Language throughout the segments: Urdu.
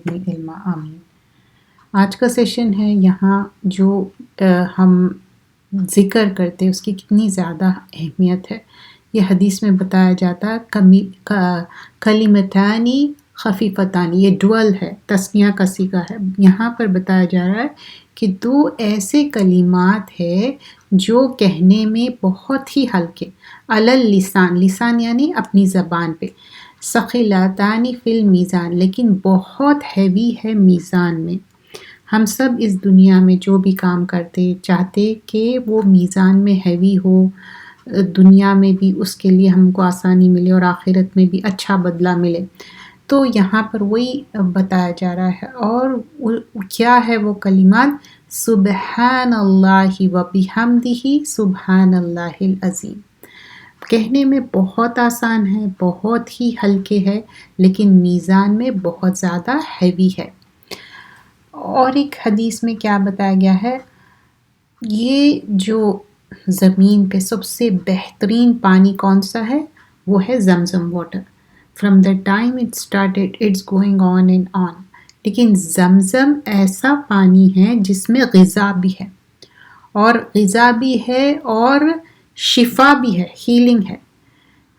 وزدنی علما، آمین۔ آج کا سیشن ہے یہاں جو ہم ذکر کرتے اس کی کتنی زیادہ اہمیت ہے، یہ حدیث میں بتایا جاتا ہے۔ کلمتانی خفیفتانی، یہ ڈوئل ہے، تثنیہ کا صیغہ ہے۔ یہاں پر بتایا جا رہا ہے کہ دو ایسے کلمات ہے جو کہنے میں بہت ہی ہلکے، علی اللسان، لسان یعنی اپنی زبان پہ، ثقیلتانی فی المیزان، لیکن بہت ہیوی ہے میزان میں۔ ہم سب اس دنیا میں جو بھی کام کرتے چاہتے کہ وہ میزان میں ہیوی ہو، دنیا میں بھی اس کے لیے ہم کو آسانی ملے اور آخرت میں بھی اچھا بدلہ ملے۔ تو یہاں پر وہی بتایا جا رہا ہے، اور کیا ہے وہ کلمات؟ سبحان اللہ و بحمدہ سبحان اللہ العظیم۔ کہنے میں بہت آسان ہے، بہت ہی ہلکے ہے، لیکن میزان میں بہت زیادہ ہیوی ہے۔ اور ایک حدیث میں کیا بتایا گیا ہے، یہ جو زمین پہ سب سے بہترین پانی کون سا ہے، وہ ہے Zamzam water. From the time it started it's going on and on. لیکن زمزم ایسا پانی ہے جس میں غذا بھی ہے، اور غذا بھی ہے اور شفا بھی ہے، ہیلنگ ہے۔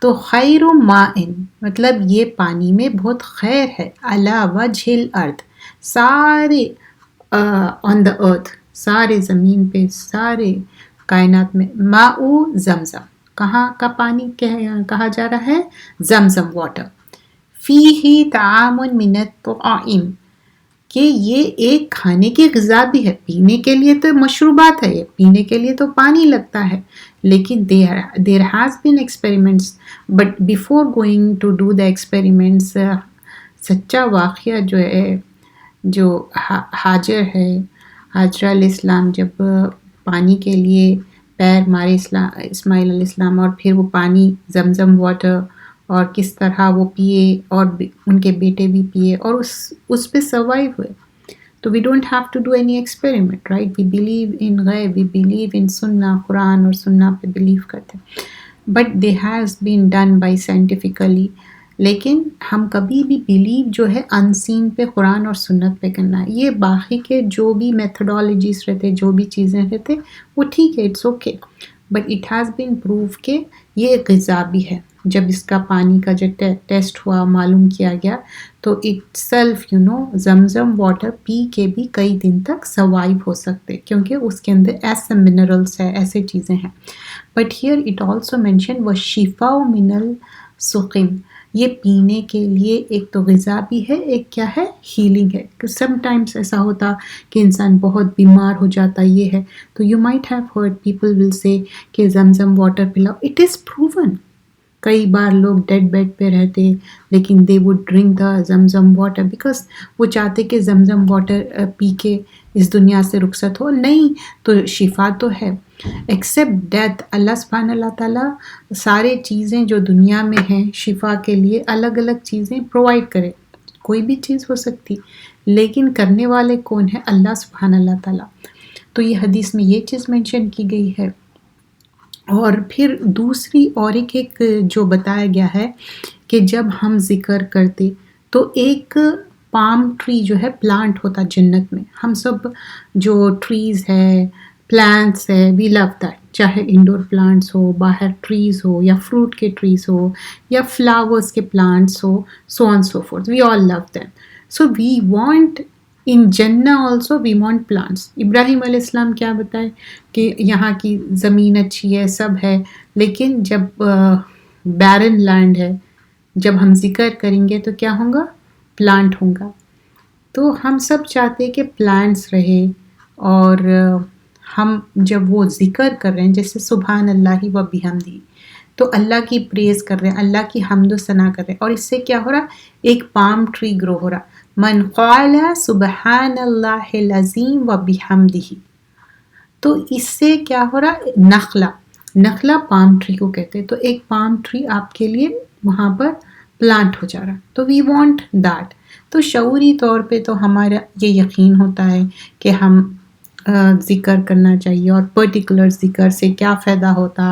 تو خیر ماء، مطلب یہ پانی میں بہت خیر ہے، علی وجہ الارض، سارے آن دا ارتھ، سارے زمین پہ، سارے کائنات میں، ماء زمزم، کہاں کا پانی کہا جا رہا ہے؟ Zamzam water. فیہ طعام من الطعام، کہ یہ ایک کھانے کی غذا بھی ہے، پینے کے لیے تو مشروبات ہے، پینے کے لیے تو پانی لگتا ہے، لیکن there has been experiments but before going to do the experiments، سچا واقعہ جو ہے، جو حاجر ہے، حاجرہ علیہ السلام جب پانی کے لیے پیر مارے اسماعیل علیہ السلام، اور پھر وہ پانی زمزم واٹر، اور کس طرح وہ پیے اور ان کے بیٹے بھی پیے اور اس پہ سروائیو ہوئے۔ تو we don't have to do any experiment, right? We believe in غیب، we believe in سنہ، قرآن اور سنہ پہ بلیو کرتے ہیں، but they has been done by scientifically۔ لیکن ہم کبھی بھی بلیو جو ہے انسین پہ، قرآن اور سنت پہ کرنا ہے۔ یہ باقی کے جو بھی میتھڈالوجیز رہتے، جو بھی چیزیں رہتے، وہ ٹھیک ہے، it's okay, but it has been prove کہ یہ ایک غذا بھی ہے۔ جب اس کا پانی کا جو ٹیسٹ ہوا، معلوم کیا گیا، تو اٹ سیلف زمزم واٹر پی کے بھی کئی دن تک سروائیو ہو سکتے، کیونکہ اس کے اندر ایسے منرلس ہیں، ایسے چیزیں ہیں۔ But here it also mention وشفاء من السقم، یہ پینے کے لیے ایک تو غذا بھی ہے، ایک کیا ہے؟ ہیلنگ ہے۔ سم ٹائمس ایسا ہوتا کہ انسان بہت بیمار ہو جاتا، یہ ہے تو you might have heard people will say کہ زمزم واٹر پلاؤ، اٹ از پروون۔ کئی بار لوگ ڈیڈ بیڈ پہ رہتے، لیکن they would drink the Zamzam water because وہ چاہتے کہ زمزم واٹر پی کے اس دنیا سے رخصت ہو۔ نہیں تو شفا تو ہے، ایکسیپٹ ڈیتھ۔ اللہ سبحانہ اللہ تعالیٰ سارے چیزیں جو دنیا میں ہیں شفا کے لیے الگ الگ چیزیں پرووائڈ کرے، کوئی بھی چیز ہو سکتی، لیکن کرنے والے کون ہیں؟ اللہ سبحانہ اللہ تعالیٰ۔ تو یہ حدیث میں یہ چیز مینشن کی گئی ہے۔ اور پھر دوسری اور ایک جو بتایا گیا ہے کہ جب ہم ذکر کرتے تو ایک پام ٹری جو ہے پلانٹ ہوتا جنت میں، ہم سب جو ٹریز ہے، پلانٹس ہے، وی لو دیٹ، چاہے انڈور پلانٹس ہو، باہر ٹریز ہو، یا فروٹ کے ٹریز ہو، یا فلاورز کے پلانٹس ہو، so on so forth, we all love them. So we want in جنہ also we want plants. Ibrahim علیہ السلام کیا بتائے کہ یہاں کی زمین اچھی ہے، سب ہے، لیکن جب بیرن لینڈ ہے، جب ہم ذکر کریں گے تو کیا ہوگا؟ پلانٹ ہوگا۔ تو ہم سب چاہتے کہ پلانٹس رہے، اور ہم جب وہ ذکر کر رہے ہیں جیسے سبحان اللہ و بحمدہ، تو اللہ کی پریز کر رہے ہیں، اللہ کی حمد و ثنا کر رہے ہیں، اور اس سے کیا ہو رہا؟ ایک پام ٹری گرو ہو رہا۔ من قال سبحان اللہ العظیم و بحمدہ، تو اس سے کیا ہو رہا؟ نخلا پام ٹری کو کہتے ہیں، تو ایک پام ٹری آپ کے لیے وہاں پر پلانٹ ہو جا رہا۔ تو وی وانٹ دیٹ۔ تو شعوری طور پہ تو ہمارا یہ یقین ہوتا ہے کہ ہم ذکر کرنا چاہیے اور پرٹیکولر ذکر سے کیا فائدہ ہوتا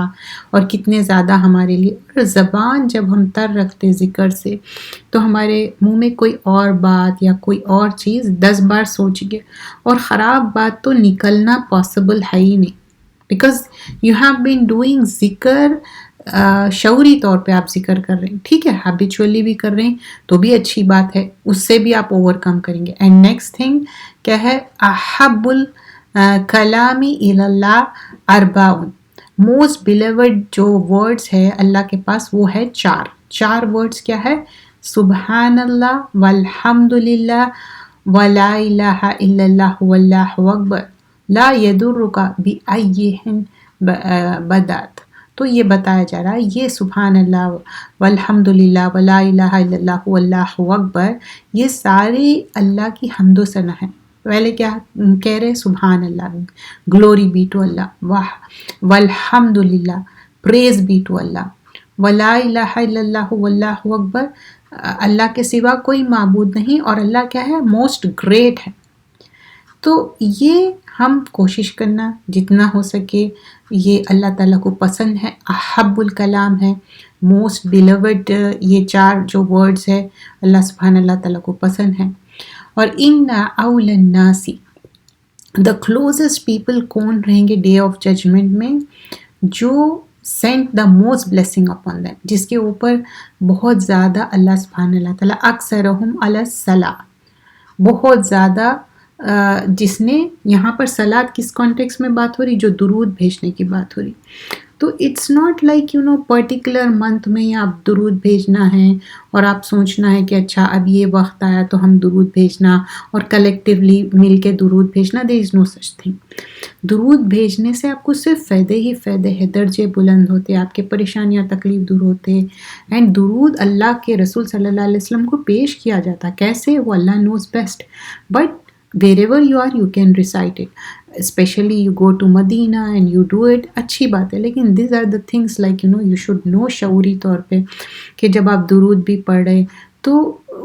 اور کتنے زیادہ ہمارے لیے. اور زبان جب ہم تر رکھتے ذکر سے تو ہمارے منہ میں کوئی اور بات یا کوئی اور چیز 10 بار سوچ گے اور خراب بات تو نکلنا پاسبل ہے ہی نہیں. Because you have been doing ذکر، شعوری طور پہ آپ ذکر کر رہے ہیں، ٹھیک ہے، ہیبیچولی بھی کر رہے ہیں تو بھی اچھی بات ہے، اس سے بھی آپ اوور کم کریں گے. اینڈ نیکسٹ تھنگ کیا ہے، احب الکلامی الی اللہ اربعون، موسٹ بلیورڈ جو ورڈز ہے اللہ کے پاس وہ ہے چار ورڈز. کیا ہے؟ سبحان اللہ والحمد للہ ولا الہ الا اللہ واللہ اکبر لا یضرک بأیہن بدات. تو یہ بتایا جا رہا ہے یہ سبحان اللہ والحمد للہ ولا الہ الا اللہ واللہ اکبر، یہ سارے اللہ کی حمد و ثنا ہے. پہلے کیا کہہ رہے؟ سبحان اللہ، گلوری بی ٹو اللہ، والحمد للہ، پریز بی ٹو اللہ، ولا الہ الا اللہ واللہ اکبر، اللہ کے سوا کوئی معبود نہیں اور اللہ کیا ہے؟ موسٹ گریٹ ہے. تو یہ ہم کوشش کرنا جتنا ہو سکے، یہ اللہ تعالیٰ کو پسند ہے، احب الکلام ہے، موسٹ بیلوڈ، یہ 4 جو ورڈز ہے اللہ سبحانہ اللہ تعالیٰ کو پسند ہے. اور ان اول الناس، دا کلوزسٹ پیپل کون رہیں گے ڈے آف ججمنٹ میں؟ جو sent the most blessing upon them, جس کے اوپر بہت زیادہ اللہ سبحانہ اللہ تعالیٰ اکثرہم علی الصلاۃ، بہت زیادہ، جس نے یہاں پر صلاۃ کس کانٹیکس میں بات ہو رہی؟ جو درود بھیجنے کی بات ہو رہی. تو it's not like particular month میں آپ درود بھیجنا ہے اور آپ سوچنا ہے کہ اچھا اب یہ وقت آیا تو ہم درود بھیجنا اور کلیکٹیولی مل کے درود بھیجنا. دیر از نو سچ تھنگ. درود بھیجنے سے آپ کو صرف فائدے ہی فائدے ہیں، درجے بلند ہوتے، آپ کے پریشانیاں تکلیف دور ہوتے. اینڈ درود اللہ کے رسول صلی اللہ علیہ وسلم کو پیش کیا جاتا. کیسے؟ وہ Allah knows best. But wherever you are you can recite it, especially you go to Medina and you do it، اچھی بات ہے. لیکن these are the things like you should know شعوری طور پہ کہ جب آپ درود بھی پڑھ رہے تو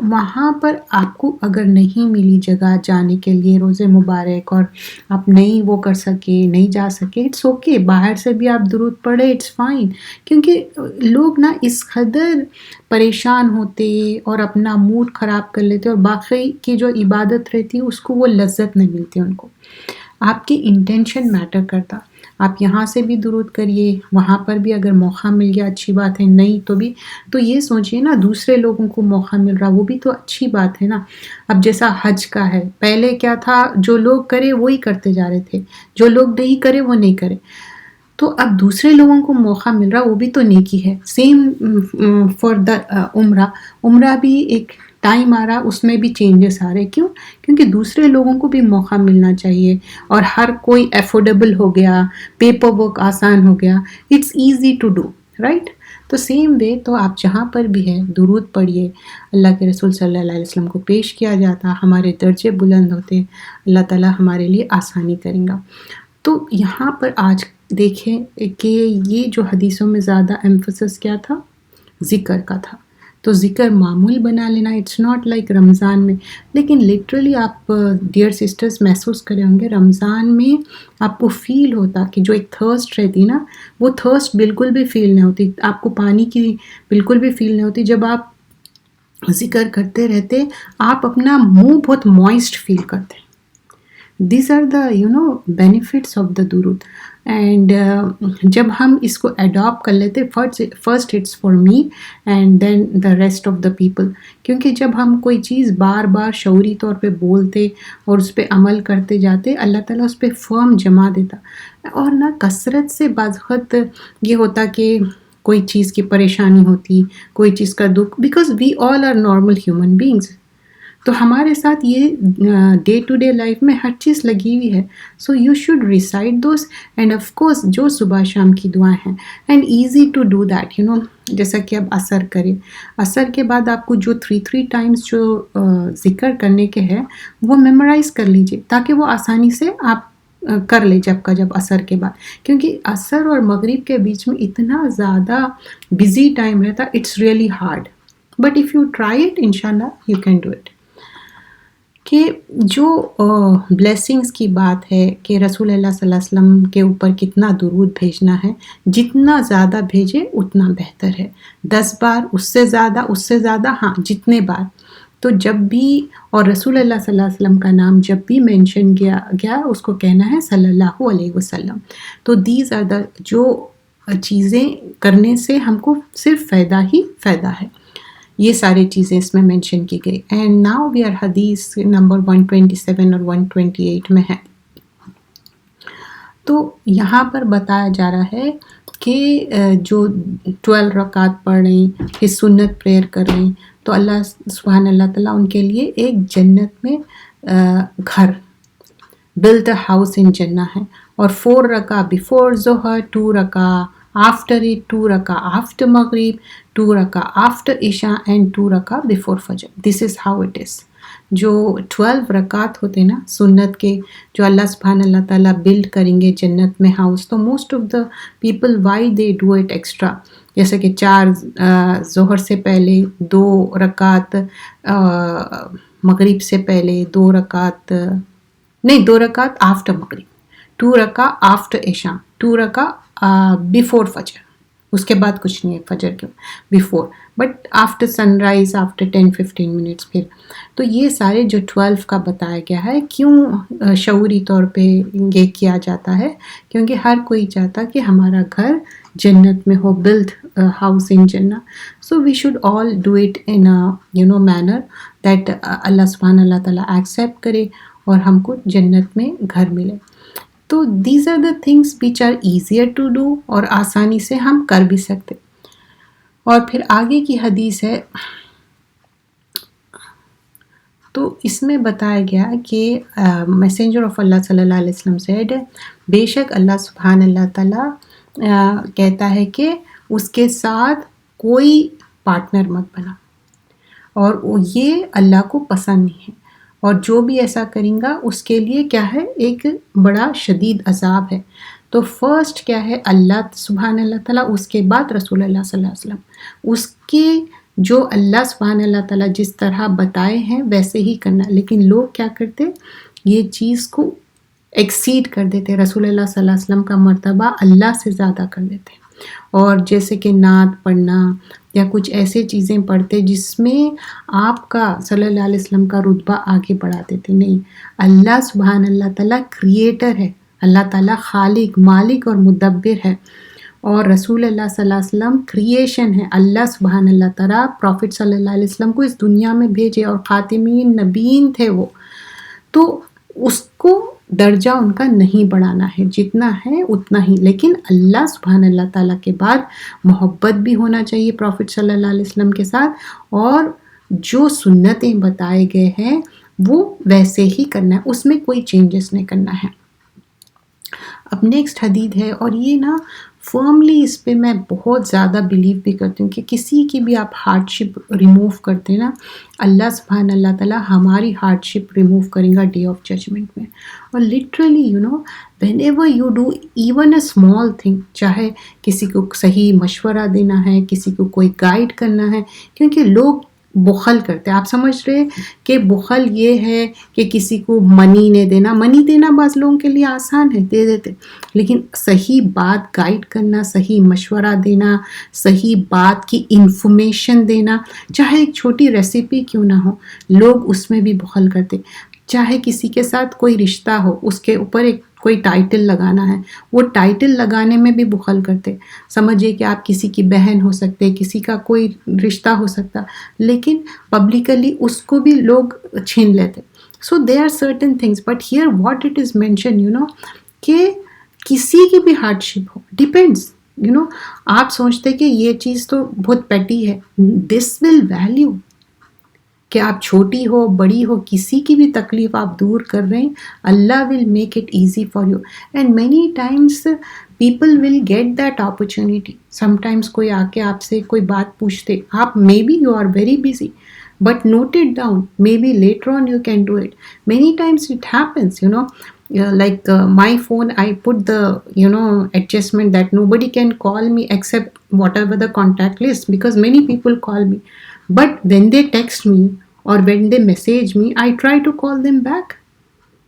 وہاں پر آپ کو اگر نہیں ملی جگہ جانے کے لیے روزے مبارک اور آپ نہیں وہ کر سکے، نہیں جا سکے، اٹس اوکے، باہر سے بھی آپ درود پڑھے، اٹس فائن. کیونکہ لوگ نا اس قدر پریشان ہوتے اور اپنا موڈ خراب کر لیتے اور باقی کی جو عبادت رہتی اس کو وہ لذت نہیں ملتی ان کو. آپ کی انٹینشن میٹر کرتا. آپ یہاں سے بھی درود کریے، وہاں پر بھی اگر موقع مل گیا اچھی بات ہے، نہیں تو بھی تو یہ سوچئے نا دوسرے لوگوں کو موقع مل رہا وہ بھی تو اچھی بات ہے نا. اب جیسا حج کا ہے، پہلے کیا تھا، جو لوگ کرے وہی کرتے جا رہے تھے، جو لوگ نہیں کرے وہ نہیں کرے. تو اب دوسرے لوگوں کو موقع مل رہا وہ بھی تو نیکی ہے. سیم فار دا عمرہ بھی ایک ٹائم آ رہا، اس میں بھی چینجز آ رہے. کیوں؟ کیونکہ دوسرے لوگوں کو بھی موقع ملنا چاہیے اور ہر کوئی افورڈیبل ہو گیا، پیپر ورک آسان ہو گیا، it's easy to do, right? تو سیم وے تو آپ جہاں پر بھی ہے درود پڑھیے، اللہ کے رسول صلی اللہ علیہ وسلم کو پیش کیا جاتا، ہمارے درجے بلند ہوتے، اللہ تعالیٰ ہمارے لیے آسانی کریں گا. تو یہاں پر آج دیکھیں کہ یہ جو حدیثوں میں زیادہ ایمفسس کیا تھا؟ ذکر کا تھا. تو ذکر معمول بنا لینا، اٹس ناٹ لائک رمضان میں. لیکن لٹرلی آپ ڈیئر سسٹرز محسوس کرے ہوں گے رمضان میں آپ کو فیل ہوتا کہ جو ایک تھرسٹ رہتی نا، وہ تھرسٹ بالکل بھی فیل نہیں ہوتی. آپ کو پانی کی بالکل بھی فیل نہیں ہوتی. جب آپ ذکر کرتے رہتے آپ اپنا منہ بہت موئسٹ فیل کرتے. These are the benefits of the درود. اینڈ جب ہم اس کو اڈاپٹ کر لیتے، first it's for me and then the rest of the people. کیونکہ جب ہم کوئی چیز بار بار شعوری طور پہ بولتے اور اس پہ عمل کرتے جاتے، اللہ تعالیٰ اس پہ فرم جما دیتا. اور نہ کثرت سے بعض وقت یہ ہوتا کہ کوئی چیز کی پریشانی ہوتی، کوئی چیز کا دکھ، because we all are normal human beings. تو ہمارے ساتھ یہ ڈے ٹو ڈے لائف میں ہر چیز لگی ہوئی ہے. So you should recite those and of course جو صبح شام کی دعائیں ہیں and easy to do that. جیسا کہ اب عصر کرے، عصر کے بعد آپ کو جو 3 ٹائمز جو ذکر کرنے کے ہیں وہ میمورائز کر لیجئے تاکہ وہ آسانی سے آپ کر لے جب عصر کے بعد. کیونکہ عصر اور مغرب کے بیچ میں اتنا زیادہ بزی ٹائم رہتا، it's really hard. But if you try it انشاءاللہ یو کین ڈو اٹ. کہ جو بلیسنگز کی بات ہے کہ رسول اللہ صلی اللہ علیہ وسلم کے اوپر کتنا درود بھیجنا ہے، جتنا زیادہ بھیجے اتنا بہتر ہے. 10 بار، اس سے زیادہ، ہاں جتنے بار. تو جب بھی، اور رسول اللہ صلی اللہ علیہ وسلم کا نام جب بھی مینشن کیا گیا اس کو کہنا ہے صلی اللہ علیہ وسلم. تو دیز آر دا، جو چیزیں کرنے سے ہم کو صرف فائدہ ہی فائدہ ہے. یہ ساری چیزیں اس میں مینشن کی گئی. اینڈ ناؤ وی آر حدیث نمبر 127 اور 128 میں ہے. تو یہاں پر بتایا جا رہا ہے کہ جو 12 رکعت پڑھ رہی، پھر سنت پریئر کر رہی، تو اللہ سبحان اللہ تعالیٰ ان کے لیے ایک جنت میں گھر، built a house in جنہ ہے. اور 4 رکعہ before ظہر، 2 رکعہ after it، 2 رکعہ after مغرب، 2 رکعہ after عشاء اینڈ 2 رکعہ before فجر. This is how it is. جو 12 رکعت ہوتے نا سنت کے، جو اللہ سبحانہ اللہ تعالیٰ بلڈ کریں گے جنت میں ہاؤس، تو most of the people why they do it extra. جیسے کہ 4 ظہر سے پہلے، 2 رکعت مغرب سے پہلے، 2 رکعت نہیں، 2 رکعت آفٹر مغرب، 2 رکعہ آفٹر عشاء، 2 رکعہ بیفور فجر. اس کے بعد کچھ نہیں ہے فجر کے before, but after sunrise, after 10-15 minutes پھر. تو یہ سارے جو 12 کا بتایا گیا ہے، کیوں شعوری طور پہ یہ کیا جاتا ہے؟ کیونکہ ہر کوئی چاہتا کہ ہمارا گھر جنت میں ہو، بلڈ ہاؤس ان جنہ. So we should all do it in manner that Allah سبحانہ اللہ تعالیٰ ایکسیپٹ کرے اور ہم کو جنت میں گھر ملے. تو these are the things which are easier to do, اور آسانی سے ہم کر بھی سکتے. اور پھر آگے کی حدیث ہے، تو اس میں بتایا گیا کہ میسنجر آف اللہ صلی اللہ علیہ وسلم سیڈ، بے شک اللہ سبحان اللہ تعالیٰ کہتا ہے کہ اس کے ساتھ کوئی پارٹنر مت بنا، اور یہ اللہ کو پسند نہیں ہے، اور جو بھی ایسا کریں گا اس کے لیے کیا ہے، ایک بڑا شدید عذاب ہے. تو فرسٹ کیا ہے، اللہ سبحان اللہ تعالیٰ، اس کے بعد رسول اللہ صلی اللہ علیہ وسلم. اس کے جو اللہ سبحان اللہ تعالیٰ جس طرح بتائے ہیں ویسے ہی کرنا. لیکن لوگ کیا کرتے، یہ چیز کو ایکسیڈ کر دیتے، رسول اللہ صلی اللہ علیہ وسلم کا مرتبہ اللہ سے زیادہ کر دیتے، اور جیسے کہ نعت پڑھنا یا کچھ ایسے چیزیں پڑھتے جس میں آپ کا صلی اللہ علیہ وسلم کا رتبہ آگے بڑھا دیتے. نہیں، اللہ سبحان اللہ تعالیٰ کریٹر ہے، اللہ تعالیٰ خالق، مالک اور مدبر ہے، اور رسول اللہ صلی اللہ علیہ وسلم کریشن ہے. اللہ سبحان اللہ تعالیٰ پروفٹ صلی اللہ علیہ وسلم کو اس دنیا میں بھیجے، اور خاتمین نبیین تھے وہ. تو اس کو درجہ ان کا نہیں بڑھانا ہے، جتنا ہے اتنا ہی. لیکن اللہ سبحان اللہ تعالیٰ کے بعد محبت بھی ہونا چاہیے پروفٹ صلی اللہ علیہ وسلم کے ساتھ، اور جو سنتیں بتائے گئے ہیں وہ ویسے ہی کرنا ہے، اس میں کوئی چینجز نہیں کرنا ہے. اب نیکسٹ حدیث ہے، اور یہ نا فرملی اس پہ میں بہت زیادہ بلیو بھی کرتی ہوں کہ کسی کی بھی آپ ہارڈ شپ ریموو کرتے نا، اللہ سبحان اللہ تعالیٰ ہماری ہارڈ شپ ریموو کریں گا ڈے آف ججمنٹ میں. اور literally when ever you do even a small thing, چاہے کسی کو صحیح مشورہ دینا ہے، کسی کو کوئی گائیڈ کرنا ہے، کیونکہ لوگ بخل کرتے ہیں. آپ سمجھ رہے کہ بخل یہ ہے کہ کسی کو منی نہیں دینا. منی دینا بعض لوگوں کے لیے آسان ہے، دے دیتے، لیکن صحیح بات گائیڈ کرنا، صحیح مشورہ دینا، صحیح بات کی انفارمیشن دینا، چاہے ایک چھوٹی ریسیپی کیوں نہ ہو، لوگ اس میں بھی بخل کرتے. چاہے کسی کے ساتھ کوئی رشتہ ہو، اس کے اوپر ایک کوئی ٹائٹل لگانا ہے، وہ ٹائٹل لگانے میں بھی بخل کرتے. سمجھے کہ آپ کسی کی بہن ہو سکتے، کسی کا کوئی رشتہ ہو سکتا، لیکن پبلکلی اس کو بھی لوگ چھین لیتے. So they are certain things, but here what it is mention کہ کسی کی بھی ہارڈ شپ ہو، ڈیپینڈس. آپ سوچتے کہ یہ چیز تو بہت پیٹی ہے، دس ول ویلیو، کہ آپ چھوٹی ہو بڑی ہو، کسی کی بھی تکلیف آپ دور کر رہے ہیں، اللہ will make it easy for you. And many times people will get that opportunity. Sometimes کوئی آ کے آپ سے کوئی بات پوچھتے، آپ maybe you are very busy, but note it down, maybe later on you can do it. Many times it happens like my phone, I put the adjustment that nobody can call me except whatever the contact list, because many people call me, but when they text me or when they message me, I try to call them back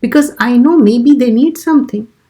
because I know maybe they need something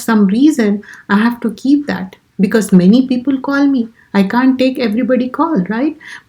some reason I have to keep that because many people call me. I can't take everybody call, right?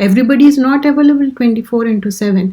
Everybody is not available 24/7,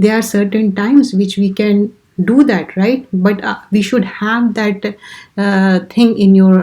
there are certain times which we can do that, right? But we should have that thing in your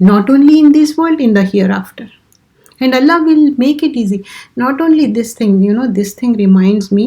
not only in this world, in the hereafter, and Allah will make it easy. Not only this thing, this thing reminds me,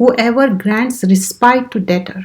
Whoever grants respite to debtor.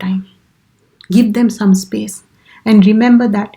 time, give them some space, and remember that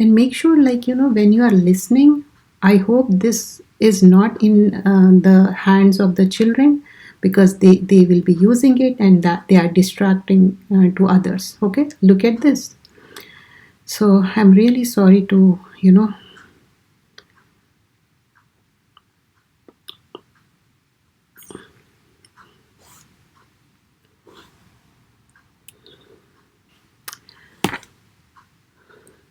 And make sure, when you are listening, I hope this is not in the hands of the children, because they will be using it and that they are distracting to others. Okay, look at this. So I'm really sorry to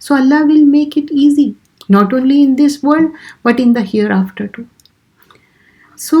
So Allah will make it easy, not only in this world but in the hereafter too. So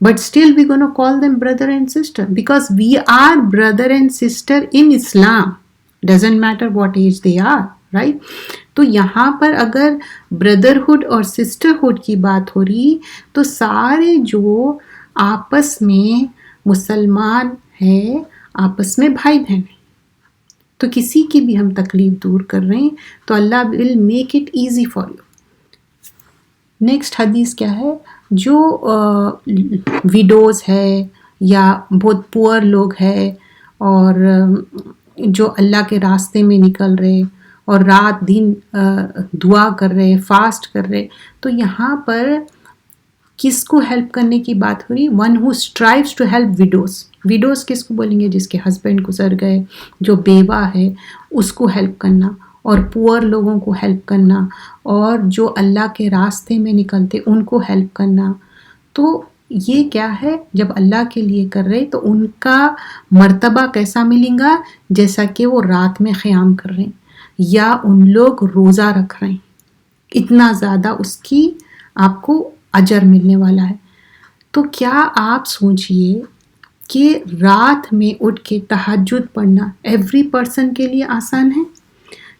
but still we're going to call them brother and sister because we are brother and sister in Islam. Doesn't matter what age they are, right? تو یہاں پر اگر بردرہڈ اور سسٹرہڈ کی بات ہو رہی تو سارے جو آپس میں مسلمان ہیں آپس میں بھائی بہن ہیں، تو کسی کی بھی ہم تکلیف دور کر رہے ہیں تو اللہ will make it easy for you. Next حدیث کیا ہے؟ جو ویڈوز ہے یا بہت پور لوگ ہے اور جو اللہ کے راستے میں نکل رہے اور رات دن دعا کر رہے، فاسٹ کر رہے، تو یہاں پر کس کو ہیلپ کرنے کی بات ہو رہی؟ One who strives to help widows. Widows کس کو بولیں گے؟ جس کے ہسبینڈ گزر گئے، جو بیوہ ہے اس کو ہیلپ کرنا، اور پور لوگوں کو ہیلپ کرنا، اور جو اللہ کے راستے میں نکلتے ان کو ہیلپ کرنا. تو یہ کیا ہے؟ جب اللہ کے لیے کر رہے تو ان کا مرتبہ کیسا ملے گا؟ جیسا کہ وہ رات میں قیام کر رہے ہیں یا ان لوگ روزہ رکھ رہے ہیں، اتنا زیادہ اس کی آپ کو اجر ملنے والا ہے. تو کیا آپ سوچئے کہ رات میں اٹھ کے تہجد پڑھنا ایوری پرسن کے لیے آسان ہے؟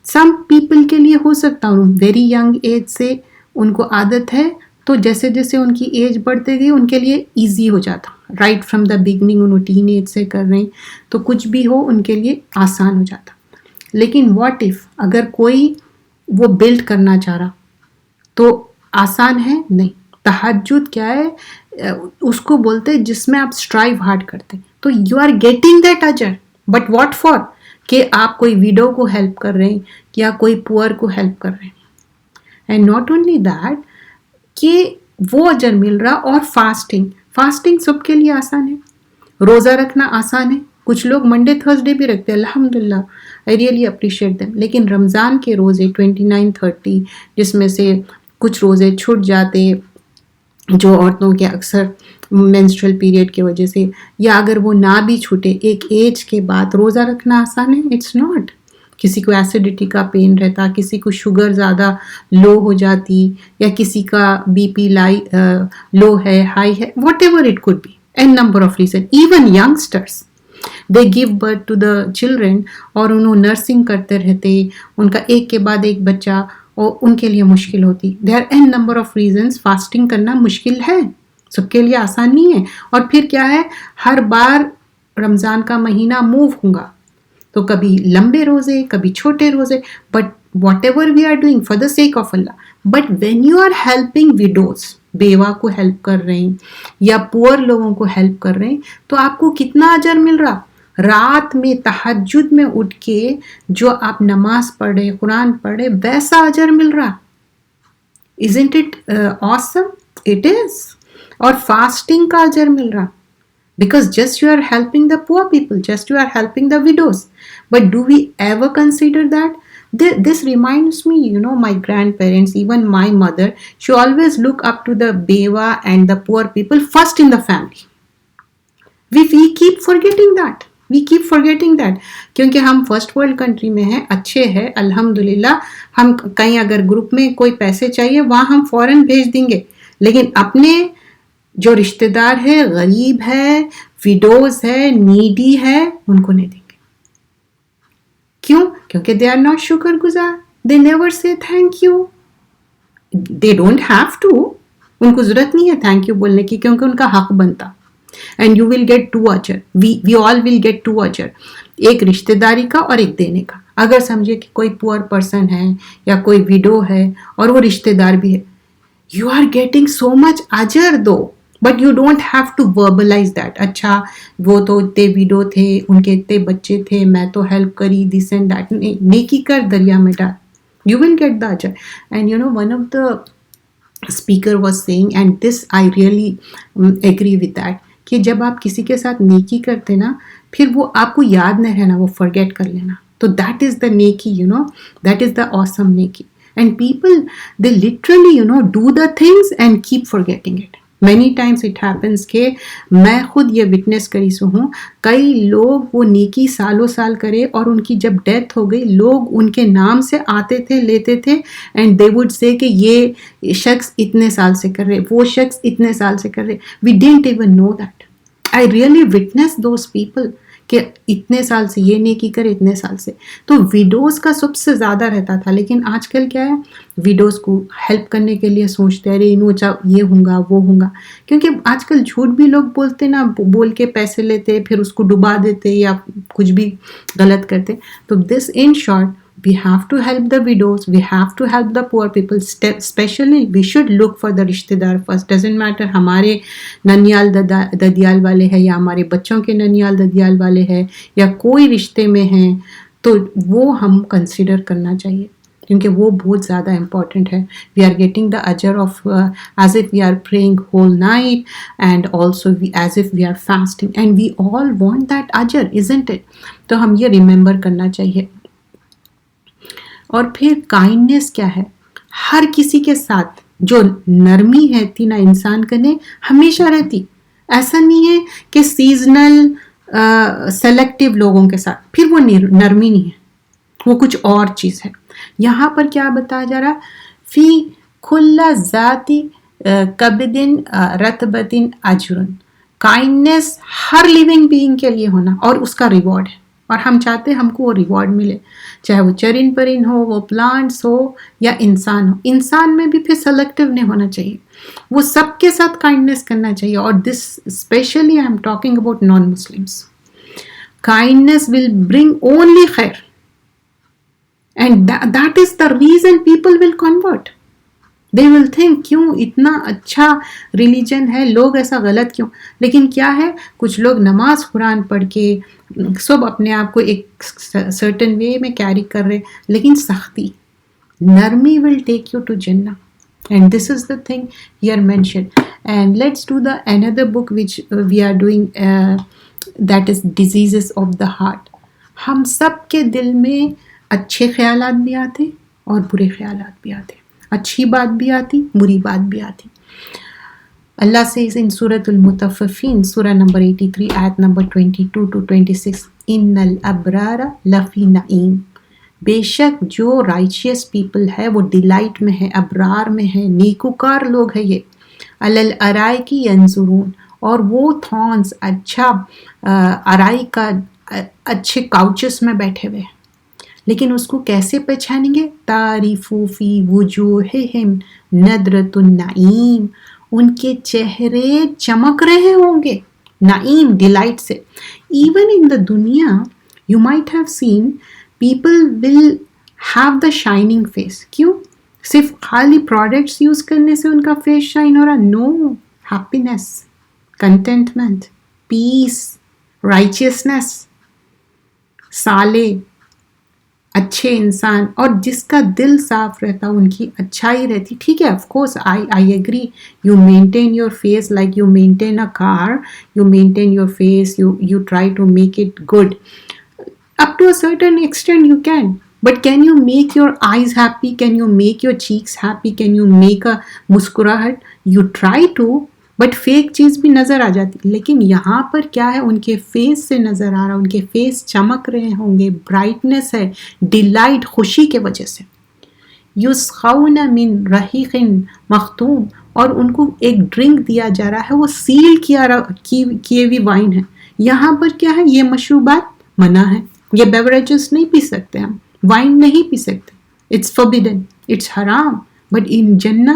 سم پیپل کے لیے ہو سکتا ہے ویری ینگ ایج سے ان کو عادت ہے، تو جیسے جیسے ان کی ایج بڑھتے گئی ان کے لیے ایزی ہو جاتا، رائٹ فرام دا بگننگ انہوں ٹین ایج سے کر رہے ہیں تو کچھ بھی ہو ان کے لیے آسان ہو جاتا. لیکن واٹ ایف اگر کوئی وہ بلڈ کرنا چاہ رہا تو آسان ہے؟ نہیں. تہجد کیا ہے؟ اس کو بولتے جس میں آپ اسٹرائیو ہارڈ کرتے، تو یو آر گیٹنگ دیٹ اجر، بٹ واٹ فار؟ کہ آپ کوئی ویڈو کو ہیلپ کر رہے ہیں یا کوئی پور کو ہیلپ کر رہے ہیں. اینڈ ناٹ اونلی دیٹ کہ وہ اجر مل رہا، اور فاسٹنگ سب کے لیے آسان ہے، روزہ رکھنا آسان ہے. کچھ لوگ منڈے تھرسڈے بھی رکھتے ہیں، الحمدللہ، آئی ریئلی اپریشیٹ دیم. لیکن رمضان کے روزے 29 30 جس میں سے کچھ روزے چھوٹ جاتے جو عورتوں کے اکثر مینسٹرل پیریڈ کی وجہ سے، یا اگر وہ نہ بھی چھوٹے ایک ایج کے بعد روزہ رکھنا آسان ہے؟ It's not. کسی کو ایسیڈیٹی کا پین رہتا، کسی کو شوگر زیادہ لو ہو جاتی، یا کسی کا بی پی لو ہے، ہائی ہے، whatever it could be, an number of reason. Even youngsters they gave birth to the children اور انہوں نرسنگ کرتے رہتے، ان کا ایک کے بعد ایک بچہ، اور ان کے لیے مشکل ہوتی. There are an number of reasons. Fasting کرنا مشکل ہے، سب کے لیے آسان نہیں ہے. اور پھر کیا ہے، ہر بار رمضان کا مہینہ موو ہوگا، تو کبھی لمبے روزے کبھی چھوٹے روزے، but whatever we are doing for the sake of Allah. But when you are helping widows, بیوہ کو ہیلپ کر رہے ہیں یا پور لوگوں کو ہیلپ کر رہے ہیں، تو آپ کو کتنا اجر مل رہا؟ رات میں تہجد میں اٹھ کے جو آپ نماز پڑھ رہے، قرآن پڑھ رہے، ویسا اجر مل رہا. Isn't it awesome? It is. اور فاسٹنگ کا اجر مل رہا. Because just you are helping the poor people, just you are helping the widows. But do we ever consider that? This reminds me, my grandparents, even my mother, she always look up to the beva and the poor people first in the family. We keep forgetting that. کیونکہ ہم فرسٹ ورلڈ کنٹری میں ہیں، اچھے ہیں الحمدللہ. ہم کہیں اگر گروپ میں کوئی پیسے چاہیے وہاں ہم فوراً بھیج دیں گے، لیکن اپنے جو رشتہ دار ہے، غریب ہے، ویڈوز ہے، نیڈی ہے، ان کو نہیں دیں گے. کیوں؟ کیونکہ دے آر ناٹ شکر گزار. They never say thank you. They don't have to. ان کو ضرورت نہیں ہے تھینک یو بولنے کی، کیونکہ ان کا حق بنتا. And you will get 2 اجر. We all will get 2 اجر، ایک رشتہ داری کا اور ایک دینے کا. اگر سمجھے کہ کوئی پور پرسن ہے یا کوئی ویڈو ہے اور وہ رشتہ دار بھی ہے، you are getting so much اجر دو، but you don't have to verbalize that. اچھا وہ تو اتنے ویڈو تھے، ان کے اتنے بچے تھے، میں تو ہیلپ کری this and that. نیکی کر دریا میں ڈال. You will get the اجر. And one of the speaker was saying, and this I really agree with that, کہ جب آپ کسی کے ساتھ نیکی کرتے نا، پھر وہ آپ کو یاد نہیں رہنا، وہ فرگیٹ کر لینا. تو دیٹ از دا نیکی، دیٹ از دا آسم نیکی. And people they literally do the things and keep forgetting it. Many times it happens کہ میں خود یہ وٹنس کری سو ہوں، کئی لوگ وہ نیکی سالوں سال کرے اور ان کی جب ڈیتھ ہو گئی لوگ ان کے نام سے آتے تھے لیتے تھے اینڈ دے وڈ سے کہ یہ شخص اتنے سال سے کر رہے، وہ شخص اتنے سال سے کر رہے. وی ڈidn't even know that. I really witnessed those people کہ اتنے سال سے یہ نیکی کرے، اتنے سال سے. تو ویڈوز کا سب سے زیادہ رہتا تھا، لیکن آج کل کیا ہے، ویڈوز کو ہیلپ کرنے کے لیے سوچتے ارے انہوں یہ ہوں گا وہ ہوں گا، کیونکہ آج کل جھوٹ بھی لوگ بولتے نا، بول کے پیسے لیتے پھر اس کو ڈبا دیتے یا کچھ بھی غلط کرتے. تو this in short we have to help the widows, we have to help the poor people, especially we should look for the رشتے دار first. doesn't matter ہمارے ننیال ددیال والے ہیں یا ہمارے بچوں کے ننیال ددیال والے ہیں یا کوئی رشتے میں ہیں، تو وہ ہم کنسیڈر کرنا چاہیے کیونکہ وہ بہت زیادہ امپورٹنٹ ہے. وی آر گیٹنگ دا اجر of as if we are praying whole night and also as if we are fasting and we all want that اجر isn't it. تو ہم یہ ریممبر کرنا چاہیے. اور پھر کائنڈنیس کیا ہے، ہر کسی کے ساتھ جو نرمی رہتی نا انسان کرنے ہمیشہ رہتی. ایسا نہیں ہے کہ سیزنل سلیکٹیو لوگوں کے ساتھ، پھر وہ نرمی نہیں ہے، وہ کچھ اور چیز ہے. یہاں پر کیا بتایا جا رہا، فی کل ذاتی کبدن رتبتن اجرن. کائنڈنیس ہر لیونگ بینگ کے لیے ہونا اور اس کا ریوارڈ ہے، اور ہم چاہتے ہیں ہم کو وہ ریوارڈ ملے، چاہے وہ چرن پرن ہو، وہ پلانٹس ہو یا انسان ہو. انسان میں بھی پھر سلیکٹیو نہیں ہونا چاہیے، وہ سب کے ساتھ کائنڈنیس کرنا چاہیے. اور this especially I am talking about non Muslims. Kindness will bring only خیر and that is the reason people will convert. They will think کیوں اتنا اچھا ریلیجن ہے، لوگ ایسا غلط کیوں. لیکن کیا ہے، کچھ لوگ نماز قرآن پڑھ کے سب اپنے آپ کو ایک سرٹن وے میں کیری کر رہے، لیکن سختی، نرمی ول ٹیک یو ٹو جنہ. And this is the thing here mentioned. And let's do the another book which we are doing, that is diseases of the heart. ہم سب کے دل میں اچھے خیالات بھی آتے اور برے خیالات بھی آتے، اچھی بات بھی آتی، بری بات بھی آتی. اللہ says in سورة المطففین، سورہ نمبر 83 آیت نمبر 22 to 26، ان الابرار لفی نعیم. بے شک جو رائچیس پیپل ہے وہ ڈیلائٹ میں ہے، ابرار میں ہے، نیکوکار لوگ ہیں یہ. علی الارائک ینظرون، اور وہ تھونس اچھا ارائی کا اچھے کاؤچز میں بیٹھے ہوئے ہیں. لیکن اس کو کیسے پہچانیں گے، تعریف فی وجوہہم نضرۃ النعیم، ان کے چہرے چمک رہے ہوں گے نعیم، ڈیلائٹ سے. ایون ان دا دنیا you might have seen people will have the shining face. کیوں؟ صرف خالی پروڈکٹس یوز کرنے سے ان کا فیس شائن ہو رہا؟ نو. ہیپینس، کنٹینٹمنٹ، پیس، رائچیسنس، صالح، اچھے انسان، اور جس کا دل صاف رہتا ان کی اچھائی رہتی. ٹھیک ہے، of course I agree, you maintain your face like you maintain a car, you maintain your face, you try to make it good up to a certain extent you can, but can you make your eyes happy, can you make your cheeks happy, can you make a مسکراہٹ؟ you try to, but fake چیز بھی نظر آ جاتی. لیکن یہاں پر کیا ہے، ان کے فیس سے نظر آ رہا، ان کے فیس چمک رہے ہوں گے، برائٹنس ہے، ڈیلائٹ، خوشی کے وجہ سے. یسقون من رحیق مختوم، اور ان کو ایک ڈرنک دیا جا رہا ہے، وہ سیل کیے ہوئی وائن ہے. یہاں پر کیا ہے، یہ مشروبات منع ہے، یہ بیوریجز نہیں پی سکتے، ہم وائن نہیں پی سکتے، اٹس فوربیڈن، اٹس حرام. بٹ ان جنہ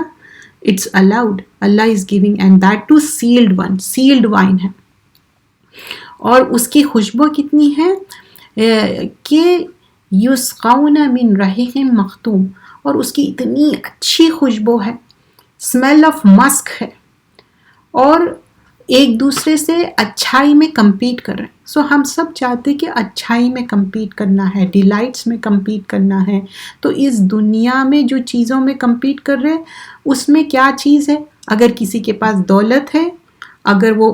اٹس الاؤڈ، اللہ is giving, and that too sealed one, sealed wine ہے. اور اس کی خوشبو کتنی ہے کہ یسقون من رحیق مختوم، اور اس کی اتنی اچھی خوشبو ہے، اسمیل آف مسک ہے، اور ایک دوسرے سے اچھائی میں کمپیٹ کر رہے ہیں. سو ہم سب چاہتے کہ اچھائی میں کمپیٹ کرنا ہے، ڈیلائٹس میں کمپیٹ کرنا ہے. تو اس دنیا میں جو چیزوں میں کمپیٹ کر رہے ہیں اس میں کیا چیز ہے؟ اگر کسی کے پاس دولت ہے، اگر وہ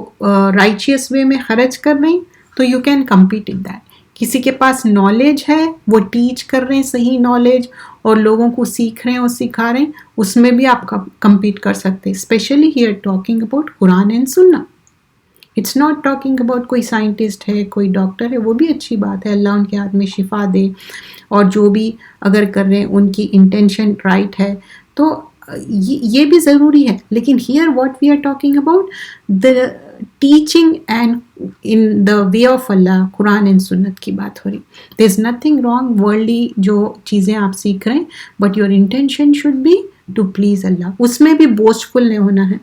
رائچیس وے میں خرچ کر رہی، تو you can compete in that. کسی کے پاس نالج ہے، وہ ٹیچ کر رہے ہیں صحیح نالج اور لوگوں کو سیکھ رہے ہیں اور سکھا رہے ہیں، اس میں بھی آپ کمپیٹ کر سکتے ہیں. Especially here talking about Quran and Sunnah. It's not talking about کوئی سائنٹسٹ ہے، کوئی ڈاکٹر ہے، وہ بھی اچھی بات ہے، اللہ ان کے ہاتھ میں شفا دے، اور جو بھی اگر کر رہے ہیں ان کی انٹینشن رائٹ ہے تو یہ بھی ضروری ہے. لیکن here what we are talking about the teaching and in the way of اللہ، قرآن اینڈ سنت کی بات ہو رہی. There is nothing wrong worldly جو چیزیں آپ سیکھ رہے ہیں، but your intention should be to please اللہ. اس میں بھی بوسٹفل نہیں ہونا ہے.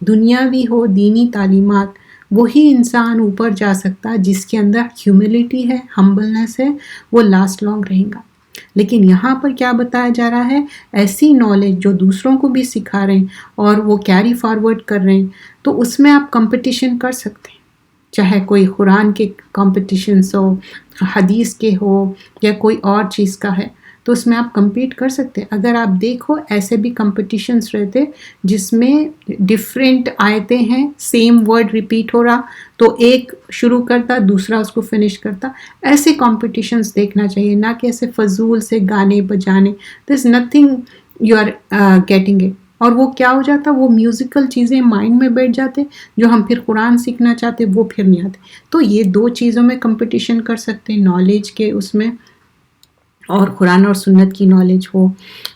دنیاوی ہو دینی تعلیمات، وہی انسان اوپر جا سکتا جس کے اندر ہیوملٹی ہے، ہمبلنس ہے، وہ لاسٹ لانگ رہیں گا. لیکن یہاں پر کیا بتایا جا رہا ہے، ایسی نالج جو دوسروں کو بھی سکھا رہے ہیں اور وہ کیری فارورڈ کر رہے ہیں، تو اس میں آپ کمپٹیشن کر سکتے ہیں. چاہے کوئی قرآن کے کمپٹیشنس ہو، حدیث کے ہو، یا کوئی اور چیز کا ہے، تو اس میں آپ کمپیٹ کر سکتے ہیں. اگر آپ دیکھو ایسے بھی کمپٹیشنس رہتے جس میں ڈفرینٹ آیتیں ہیں، سیم ورڈ ریپیٹ ہو رہا، تو ایک شروع کرتا دوسرا اس کو فنش کرتا. ایسے کمپٹیشنس دیکھنا چاہیے، نہ کہ ایسے فضول سے گانے بجانے. There is nothing you are getting it. اور وہ کیا ہو جاتا، وہ میوزیکل چیزیں مائنڈ میں بیٹھ جاتے، جو ہم پھر قرآن سیکھنا چاہتے وہ پھر نہیں آتے. تو یہ دو چیزوں میں کمپٹیشن کر سکتے ہیں، نالج کے اس میں اور قرآن اور سنت کی نالج ہو.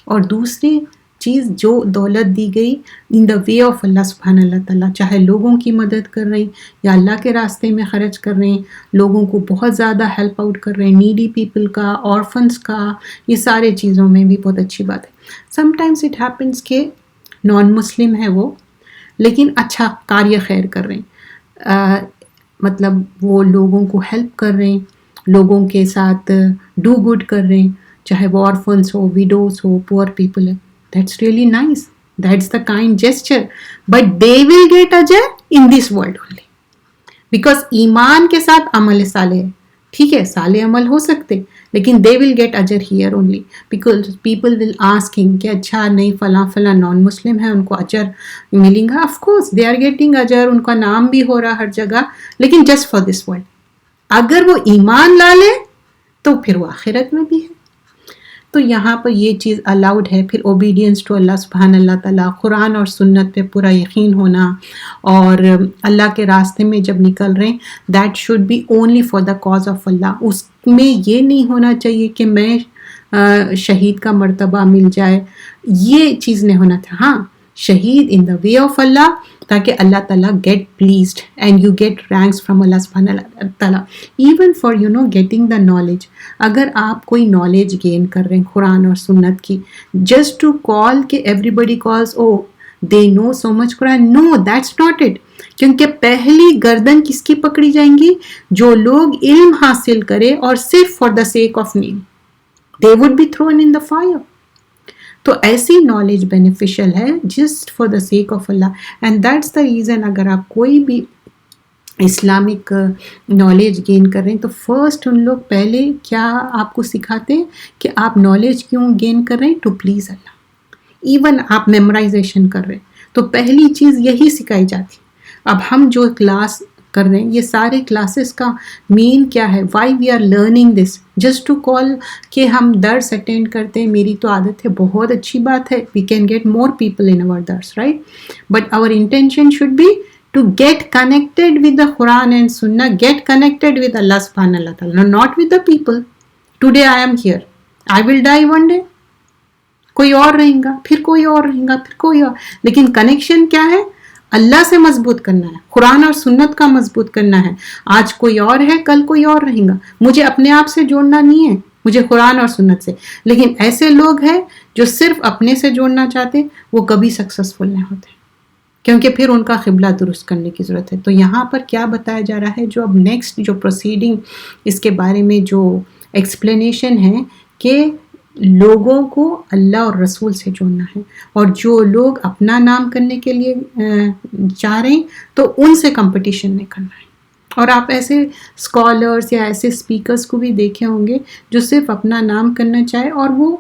اور دوسری چیز جو دولت دی گئی ان دا وے آف اللہ سبحانہ اللہ تعالیٰ، چاہے لوگوں کی مدد کر رہے ہیں یا اللہ کے راستے میں خرچ کر رہے ہیں، لوگوں کو بہت زیادہ ہیلپ آؤٹ کر رہے ہیں، نیڈی پیپل کا، آرفنس کا، یہ سارے چیزوں میں بھی بہت اچھی بات ہے. سم ٹائمز اٹ ہیپنس کہ نان مسلم ہے وہ، لیکن اچھا کاریہ خیر کر رہے ہیں، مطلب وہ لوگوں کو ہیلپ کر رہے ہیں، لوگوں کے ساتھ ڈو گڈ کر رہے ہیں، چاہے وہ آرفنس ہو، ویڈوز ہو، پور پیپل ہے. That's really nice. That's the kind gesture. But they will get ajr in this world only. Because ایمان کے ساتھ عمل صالح ہے. ٹھیک ہے، صالح عمل ہو سکتے، لیکن they will get ajr here only. Because people will asking کہ اچھا نہیں فلاں فلاں نان مسلم ہے، ان کو اجر ملیں گا. Of course they are getting ajr، ان کا نام بھی ہو رہا ہر جگہ، لیکن just for this world. اگر وہ ایمان لا لے تو پھر وہ آخرت میں بھی ہے. تو یہاں پر یہ چیز الاؤڈ ہے. پھر اوبیڈینس ٹو اللہ سبحانہ اللہ تعالیٰ، قرآن اور سنت پہ پورا یقین ہونا، اور اللہ کے راستے میں جب نکل رہے ہیں that should be only for the cause of اللہ. اس میں یہ نہیں ہونا چاہیے کہ میں شہید کا مرتبہ مل جائے، یہ چیز نہیں ہونا تھا. ہاں، شہید ان دا وے آف اللہ، تاکہ اللہ تعالیٰ get pleased and you get ranks from اللہ سبحانہ اللہ تعالیٰ. Even for getting the knowledge. اگر آپ کوئی نالج گین کر رہے ہیں قرآن اور سنت کی، جسٹ ٹو کال کہ everybody calls oh they know so much Quran, no that's not it. کیونکہ پہلی گردن کس کی پکڑی جائیں گی؟ جو لوگ علم حاصل کرے اور صرف for the sake of name, they would be thrown in the fire. تو ایسی نالج بینیفیشل ہے just for the sake of Allah. And that's the reason اگر آپ کوئی بھی اسلامک نالج گین کر رہے ہیں تو فرسٹ ان لوگ پہلے کیا آپ کو سکھاتے ہیں کہ آپ نالج کیوں گین کر رہے ہیں؟ To please Allah. ایون آپ میمورائزیشن کر رہے ہیں تو پہلی چیز یہی سکھائی جاتی. اب ہم جو کلاس کر رہے ہیں، یہ سارے کلاسز کا مین کیا ہے؟ Why we are learning this? Just to call کہ ہم درس اٹینڈ کرتے ہیں، میری تو عادت ہے، بہت اچھی بات ہے، we can get more people in our درس، right? But our intention should be to get connected with the Quran and Sunnah, get connected with Allah subhanahu wa ta'ala, not with the people. Today I am here, I will die one day. کوئی اور رہیں گا، پھر کوئی اور رہیں گا، پھر کوئی اور. لیکن کنیکشن کیا ہے؟ اللہ سے مضبوط کرنا ہے، قرآن اور سنت کا مضبوط کرنا ہے. آج کوئی اور ہے، کل کوئی اور رہیں گا. مجھے اپنے آپ سے جوڑنا نہیں ہے، مجھے قرآن اور سنت سے. لیکن ایسے لوگ ہیں جو صرف اپنے سے جوڑنا چاہتے، وہ کبھی سکسیسفل نہیں ہوتے، کیونکہ پھر ان کا قبلہ درست کرنے کی ضرورت ہے. تو یہاں پر کیا بتایا جا رہا ہے، جو اب نیکسٹ جو پروسیڈنگ اس کے بارے میں جو ایکسپلینیشن ہے کہ لوگوں کو اللہ اور رسول سے جوڑنا ہے، اور جو لوگ اپنا نام کرنے کے لیے چاہ رہے ہیں تو ان سے کمپٹیشن نہیں کرنا ہے. اور آپ ایسے اسکالرس یا ایسے اسپیکرس کو بھی دیکھے ہوں گے جو صرف اپنا نام کرنا چاہے، اور وہ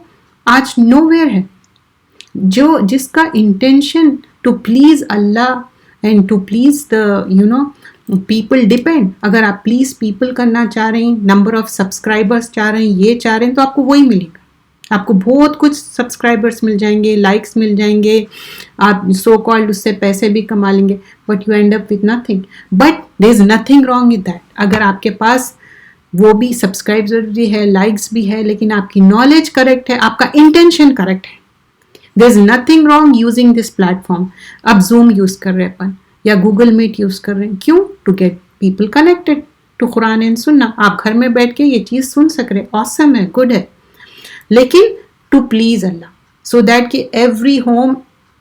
آج نو ویئر ہے. جس کا intention to please Allah and to please the people depend. اگر آپ پلیز پیپل کرنا چاہ رہے ہیں, نمبر آف سبسکرائبرس چاہ رہے ہیں, یہ چاہ رہے ہیں, تو آپ کو وہی ملے گا. آپ کو بہت کچھ سبسکرائبرس مل جائیں گے, لائکس مل جائیں گے, آپ سو کالڈ اس سے پیسے بھی کما لیں گے, but you and up with nothing. But there is nothing wrong with that. اگر آپ کے پاس وہ بھی سبسکرائبر بھی ہے, لائکس بھی ہے, لیکن آپ کی نالج کریکٹ ہے, آپ کا انٹینشن کریکٹ ہے, there is nothing wrong using this platform. اب زوم یوز کر رہے اپن, یا گوگل میٹ یوز کر رہے ہیں, کیوں؟ To get people connected to Quran and سننا. آپ گھر میں بیٹھ کے یہ چیز سن سک رہے, آسم ہے, گڈ ہے, لیکن ٹو پلیز اللہ, سو دیٹ کہ every home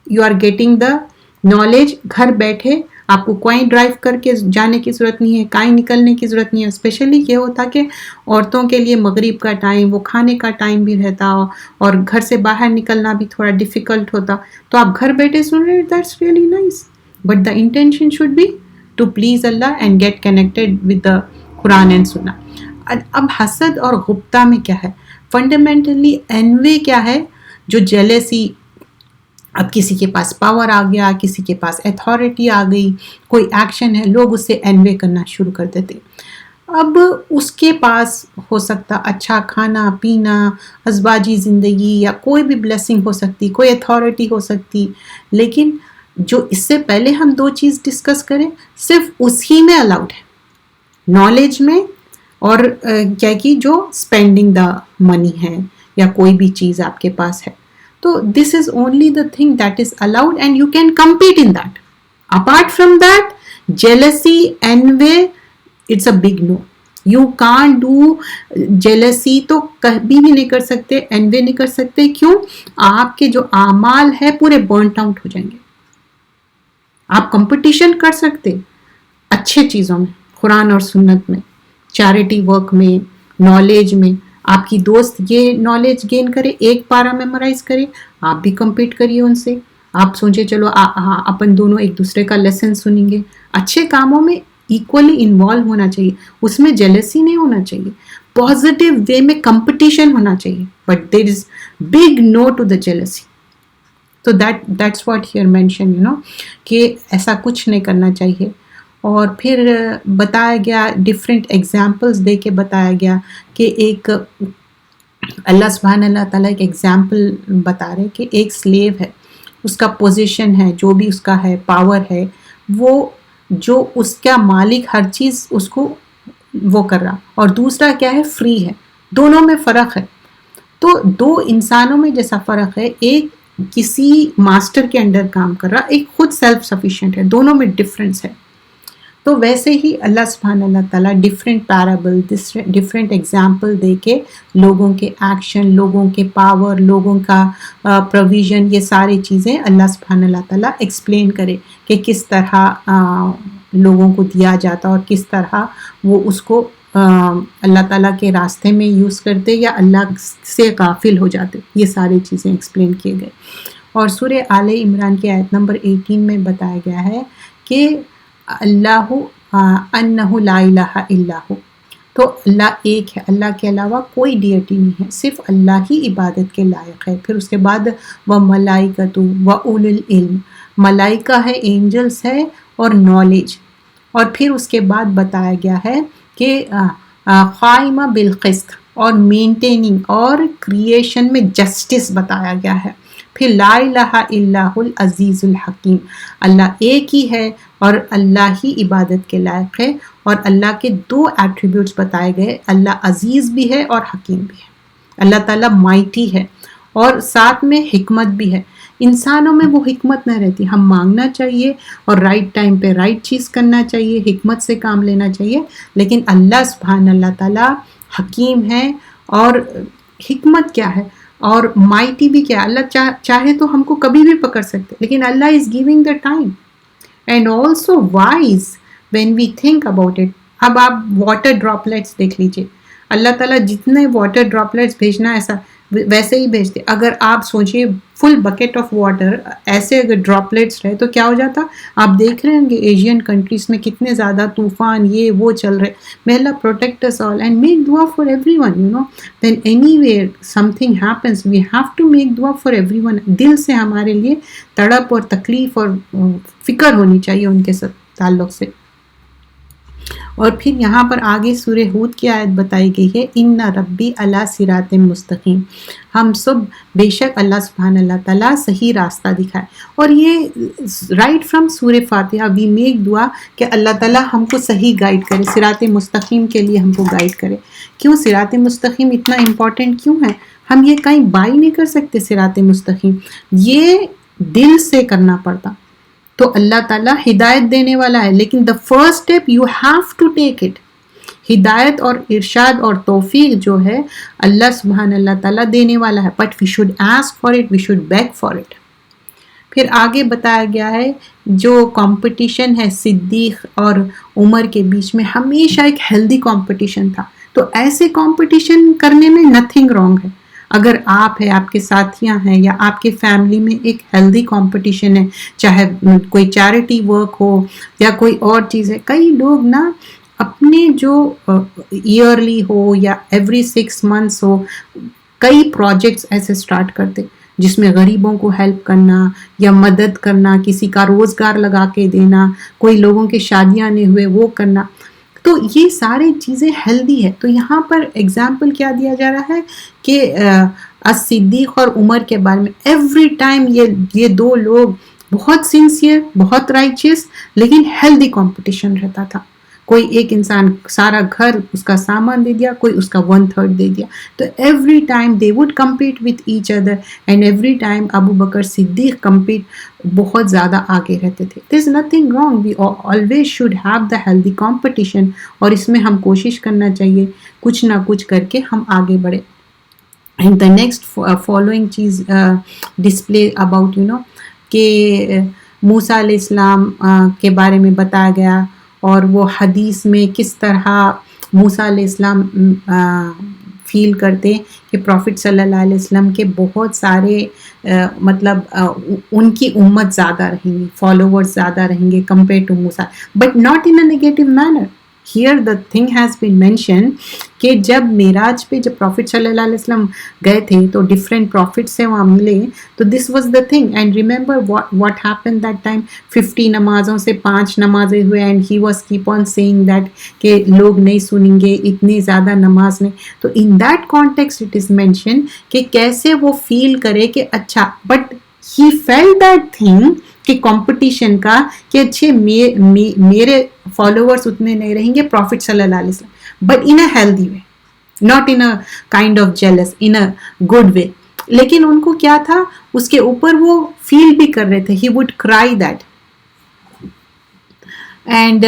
you are getting the knowledge. گھر بیٹھے آپ کو کوئی ڈرائیو کر کے جانے کی ضرورت نہیں ہے, کہیں نکلنے کی ضرورت نہیں ہے. اسپیشلی یہ ہوتا کہ عورتوں کے لیے مغرب کا ٹائم, وہ کھانے کا ٹائم بھی رہتا, اور گھر سے باہر نکلنا بھی تھوڑا ڈیفیکلٹ ہوتا, تو آپ گھر بیٹھے سن رہے, that's really nice. But the intention should be to please Allah and get connected with the Quran and سننا. اب حسد اور غبطہ میں کیا ہے؟ فنڈامنٹلی انوے کیا ہے؟ جو جیلیسی, اب کسی کے پاس پاور آ گیا, کسی کے پاس اتھارٹی آ گئی, کوئی ایکشن ہے, لوگ اس سے انوے کرنا شروع کر دیتے. اب اس کے پاس ہو سکتا اچھا کھانا پینا, ازواجی زندگی, یا کوئی بھی بلیسنگ ہو سکتی, کوئی اتھارٹی ہو سکتی, لیکن جو اس سے پہلے ہم دو چیز ڈسکس کریں, صرف اسی میں الاؤڈ ہے, نالج میں, اور کیا کہ جو اسپینڈنگ دا منی ہے, یا کوئی بھی چیز آپ کے پاس ہے. تو this is only the thing that is allowed and you can compete in that. Apart from that, jealousy, envy, it's a big no. You can't do jealousy, تو کبھی بھی نہیں کر سکتے, envy نہیں کر سکتے. کیوں؟ آپ کے جو اعمال ہے پورے برنٹ آؤٹ ہو جائیں گے. آپ کمپٹیشن کر سکتے اچھے چیزوں میں, قرآن اور سنت میں, چیریٹی ورک میں, نالج میں. آپ کی دوست یہ نالج گین کرے, ایک پارا میمورائز کرے, آپ بھی کمپیٹ کریے ان سے. آپ سوچے چلو اپن دونوں ایک دوسرے کا لیسن سنیں گے. اچھے کاموں میں ایکولی انوالو ہونا چاہیے, اس میں جیلسی نہیں ہونا چاہیے, پازیٹیو وے میں کمپٹیشن ہونا چاہیے, but there is big no to the jealousy. تو دیٹس واٹ ہیئر مینشن, کہ ایسا کچھ نہیں کرنا چاہیے. اور پھر بتایا گیا, ڈفرینٹ ایگزامپلس دے کے بتایا گیا کہ ایک اللہ سبحانہ اللہ تعالیٰ ایک ایگزامپل بتا رہے کہ ایک سلیو ہے, اس کا پوزیشن ہے, جو بھی اس کا ہے, پاور ہے, وہ جو اس کا مالک ہر چیز اس کو وہ کر رہا, اور دوسرا کیا ہے, فری ہے. دونوں میں فرق ہے. تو دو انسانوں میں جیسا فرق ہے, ایک کسی ماسٹر کے انڈر کام کر رہا, ایک خود سیلف سفیشینٹ ہے, دونوں میں ڈفرینس ہے. تو ویسے ہی اللہ سبحانہ اللہ تعالیٰ ڈفرینٹ پیرابل, ڈفرینٹ ایگزامپل دے کے لوگوں کے ایکشن, لوگوں کے پاور, لوگوں کا پروویژن, یہ ساری چیزیں اللہ سبحانہ اللہ تعالیٰ ایکسپلین کرے کہ کس طرح لوگوں کو دیا جاتا, اور کس طرح وہ اس کو اللہ تعالیٰ کے راستے میں یوز کرتے یا اللہ سے غافل ہو جاتے. یہ ساری چیزیں ایکسپلین کیے گئے. اور سورہ آل عمران کی آیت نمبر 18 میں بتایا گیا ہے کہ اللہ انہ لا الہ الا ہو, تو اللہ ایک ہے, اللہ کے علاوہ کوئی ڈیٹی نہیں ہے, صرف اللہ ہی عبادت کے لائق ہے. پھر اس کے بعد وَمَلَائِکَتُ وَأُولُو الْعِلْمِ, ملائکہ ہے, اینجلس ہے, اور نالج. اور پھر اس کے بعد بتایا گیا ہے کہ قائمہ بالقسط, اور مینٹیننگ, اور کریشن میں جسٹس بتایا گیا ہے. پھر لا الہ الا هو العزیز الحکیم, اللہ ایک ہی ہے اور اللہ ہی عبادت کے لائق ہے. اور اللہ کے دو ایٹریبیوٹس بتائے گئے, اللہ عزیز بھی ہے اور حکیم بھی ہے. اللہ تعالیٰ مائٹی ہے, اور ساتھ میں حکمت بھی ہے. انسانوں میں وہ حکمت نہ رہتی. ہم مانگنا چاہیے اور رائٹ ٹائم پہ رائٹ چیز کرنا چاہیے, حکمت سے کام لینا چاہیے. لیکن اللہ سبحانہ اللہ تعالیٰ حکیم ہے, اور حکمت کیا ہے, اور مائٹی بھی کیا ہے. اللہ چاہے تو ہم کو کبھی بھی پکڑ سکتے, لیکن اللہ is giving the time. And also wise when we think about it. اب آپ واٹر ڈراپلیٹس دیکھ لیجیے, اللہ تعالیٰ جتنے واٹر ڈراپلیٹس بھیجنا ایسا ویسے ہی بھیجتے. اگر آپ سوچیے فل بکٹ آف واٹر ایسے اگر ڈراپلیٹس رہے تو کیا ہو جاتا. آپ دیکھ رہے ہوں گے ایشین کنٹریز میں کتنے زیادہ طوفان یہ وہ چل رہے. may Allah protect us all and make dua for everyone, when anywhere something happens we have to make dua for everyone. دل سے ہمارے لیے تڑپ اور تکلیف اور فکر ہونی چاہیے ان کے ساتھ تعلق سے. اور پھر یہاں پر آگے سورہ ہود کی آیت بتائی گئی ہے، ان ربی علی صراط مستقیم، ہم سب بے شک اللہ سبحانہ اللہ تعالیٰ صحیح راستہ دکھائے. اور یہ رائٹ فرام سورہ فاتحہ وی میک دعا کہ اللہ تعالیٰ ہم کو صحیح گائیڈ کرے، صراط مستقیم کے لیے ہم کو گائیڈ کرے. کیوں صراط مستقیم اتنا امپورٹنٹ کیوں ہے؟ ہم یہ کہیں بائی نہیں کر سکتے صراط مستقیم، یہ دل سے کرنا پڑتا. تو اللہ تعالیٰ ہدایت دینے والا ہے، لیکن the first step you have to take it. ہدایت اور ارشاد اور توفیق جو ہے اللہ سبحانہ اللہ تعالیٰ دینے والا ہے، but we should ask for it, we should beg for it. پھر آگے بتایا گیا ہے جو کمپٹیشن ہے صدیق اور عمر کے بیچ میں، ہمیشہ ایک ہیلدی کمپٹیشن تھا. تو ایسے کمپٹیشن کرنے میں نتھنگ رانگ ہے. اگر آپ ہے، آپ کے ساتھیاں ہیں، یا آپ کے فیملی میں ایک ہیلدی کمپٹیشن ہے، چاہے کوئی چیریٹی ورک ہو یا کوئی اور چیز ہے. کئی لوگ نا اپنے جو ایئرلی ہو یا ایوری 6 months ہو، کئی پروجیکٹس ایسے سٹارٹ کرتے جس میں غریبوں کو ہیلپ کرنا یا مدد کرنا، کسی کا روزگار لگا کے دینا، کوئی لوگوں کے شادیاں نہیں ہوئے وہ کرنا. تو یہ ساری چیزیں ہیلدی ہے. تو یہاں پر ایگزامپل کیا دیا جا رہا ہے کہ صدیق اور عمر کے بارے میں ایوری ٹائم یہ دو لوگ بہت سنسیئر، بہت رائچیس، لیکن ہیلدی کمپٹیشن رہتا تھا. کوئی ایک انسان سارا گھر اس کا سامان دے دیا، کوئی اس کا 1/3 دے دیا. تو every time they would compete with each other, and every time ابو بکر صدیق کمپیٹ بہت زیادہ آگے رہتے تھے. There is nothing wrong, we always should have the healthy competition, اور اس میں ہم کوشش کرنا چاہیے کچھ نہ کچھ کر کے ہم آگے بڑھے. اینڈ دا نیکسٹ فالوئنگ چیز ڈسپلے اباؤٹ کہ موسیٰ علیہ السلام کے بارے میں بتایا گیا، اور وہ حدیث میں کس طرح موسیٰ علیہ السلام فیل کرتے کہ پروفٹ صلی اللہ علیہ وسلم کے بہت سارے مطلب ان کی امت زیادہ رہیں گی، فالوورز زیادہ رہیں گے compare to Musa, but not in a negative manner. Here the thing has been mention کہ جب معراج پہ جب پروفٹ صلی اللہ علیہ وسلم گئے تھے تو ڈفرینٹ پروفٹ سے وہاں ملے. تو this was the thing. And remember what happen that time, 50 نمازوں سے 5 نمازیں ہوئے، and he was keep on saying that کہ لوگ نہیں سنیں گے، اتنی زیادہ نماز نہیں. تو in that context it is mention کہ کیسے وہ فیل کرے کہ اچھا، but he feel that thing کہ کمپٹیشن کا، کہ اچھے میرے فالوورز اتنے نہیں رہیں گے پروفٹ صلی اللہ علیہ وسلم، but in a healthy way, not in a kind of jealous, in a good way. لیکن ان کو کیا تھا، اس کے اوپر وہ فیل بھی کر رہے تھے، he would cry that. And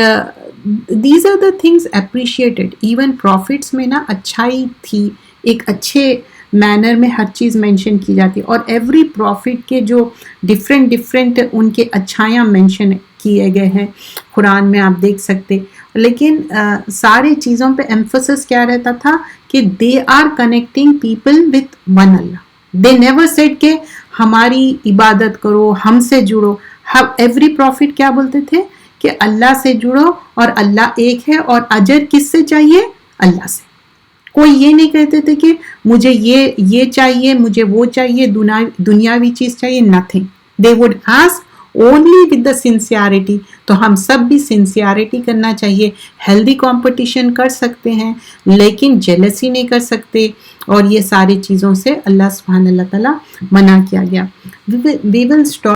these are the things appreciated. Even prophets میں نا اچھائی تھی، ایک اچھے مینر میں ہر چیز مینشن کی جاتی، اور ایوری پروفٹ کے جو ڈفرینٹ ان کے اچھائیاں مینشن کیے گئے ہیں قرآن میں، آپ دیکھ سکتے. لیکن ساری چیزوں پہ ایمفسس کیا رہتا تھا کہ they are connecting people with one Allah. They never said کہ ہماری عبادت کرو، ہم سے جڑو. ایوری پروفٹ کیا بولتے تھے کہ اللہ سے جڑو، اور اللہ ایک ہے، اور اجر کس سے چاہیے؟ اللہ سے. کوئی یہ نہیں کہتے تھے کہ مجھے یہ چاہیے، مجھے وہ چاہیے، دنیاوی چیز چاہیے، nothing. They would ask only with the sincerity. تو ہم سب بھی sincerity کرنا چاہیے. ہیلدی کمپٹیشن کر سکتے ہیں لیکن جیلسی نہیں کر سکتے، اور یہ ساری چیزوں سے اللہ سبحانہ اللہ تعالیٰ منع کیا گیا. We will stop